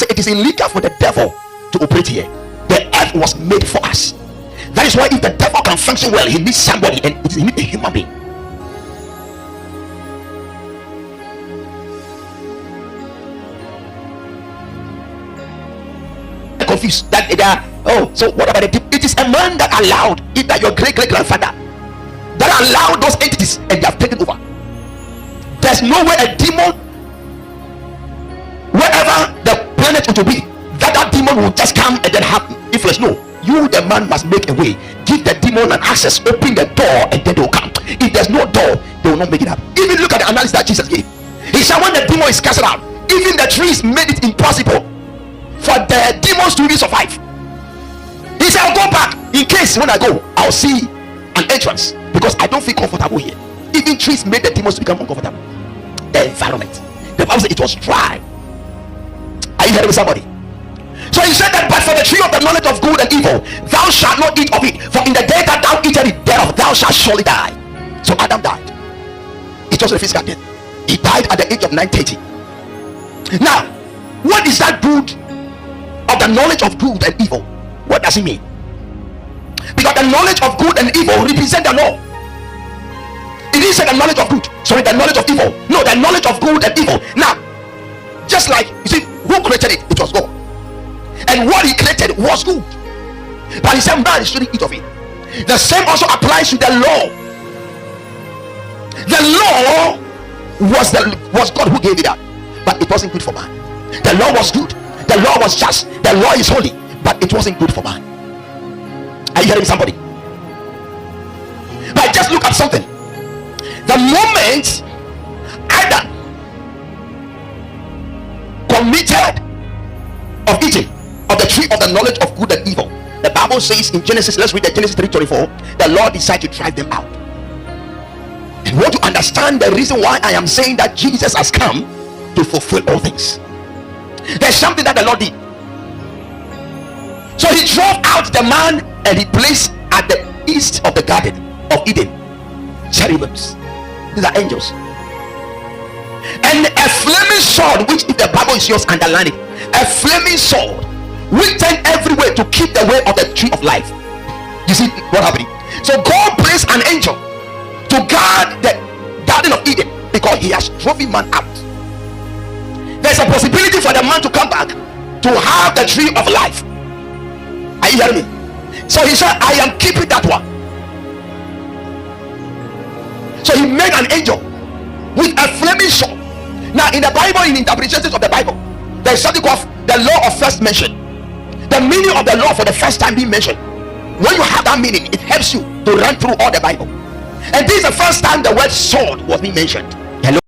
said it is illegal for the devil to operate here. The earth was made for us. That is why if the devil can function well, he needs somebody, and he needs a human being. Confused that they are, oh, so what about it? It is a man that allowed it, that your great grandfather that allowed those entities, and they have taken over. There's no way a demon, wherever the planet will be, that demon will just come and then have influence. No, you, the man, must make a way. Give the demon an access, open the door, and then they will come. If there's no door, they will not make it up. Even look at the analysis that Jesus gave. He said when the demon is cast out, even the trees made it impossible for the demons to really survive. He said, I'll go back in case when I go, I'll see an entrance, because I don't feel comfortable here. Even trees made the demons to become uncomfortable. The environment, the Bible said it was dry. Are you hearing me, somebody? So he said that, but for the tree of the knowledge of good and evil, thou shalt not eat of it, for in the day that thou eatest it thereof, thou shalt surely die. So Adam died. It was a physical death. He died at the age of 930. Now, what is that good of the knowledge of good and evil? What does it mean? Because the knowledge of good and evil represent the law. It is the knowledge of good, sorry, the knowledge of evil. No, the knowledge of good and evil. Now, just like, you see, who created it? It was God. And what he created was good, but he said man shouldn't eat of it. The same also applies to the law. The law was God who gave it up, but it wasn't good for man. The law was good, the law was just, the law is holy, but it wasn't good for man. Are you hearing somebody? But just look at something. The moment Adam committed of eating of the tree of the knowledge of good and evil, the Bible says in Genesis, let's read the Genesis 3:24, the Lord decided to drive them out. And want to understand the reason why I am saying that Jesus has come to fulfill all things. There's something that the Lord did. So he drove out the man and he placed at the east of the garden of Eden cherubims. These are angels. And a flaming sword, which if the Bible is yours, underline it. A flaming sword which turned everywhere to keep the way of the tree of life. You see what happened? So God placed an angel to guard the garden of Eden, because he has driven man out. There's a possibility for the man to come back to have the tree of life. Are you hearing me? So he said, I am keeping that one. So he made an angel with a flaming sword. Now in the Bible, in interpretations of the Bible, there is something called the law of first mention. The meaning of the law for the first time being mentioned. When you have that meaning, it helps you to run through all the Bible. And this is the first time the word sword was being mentioned.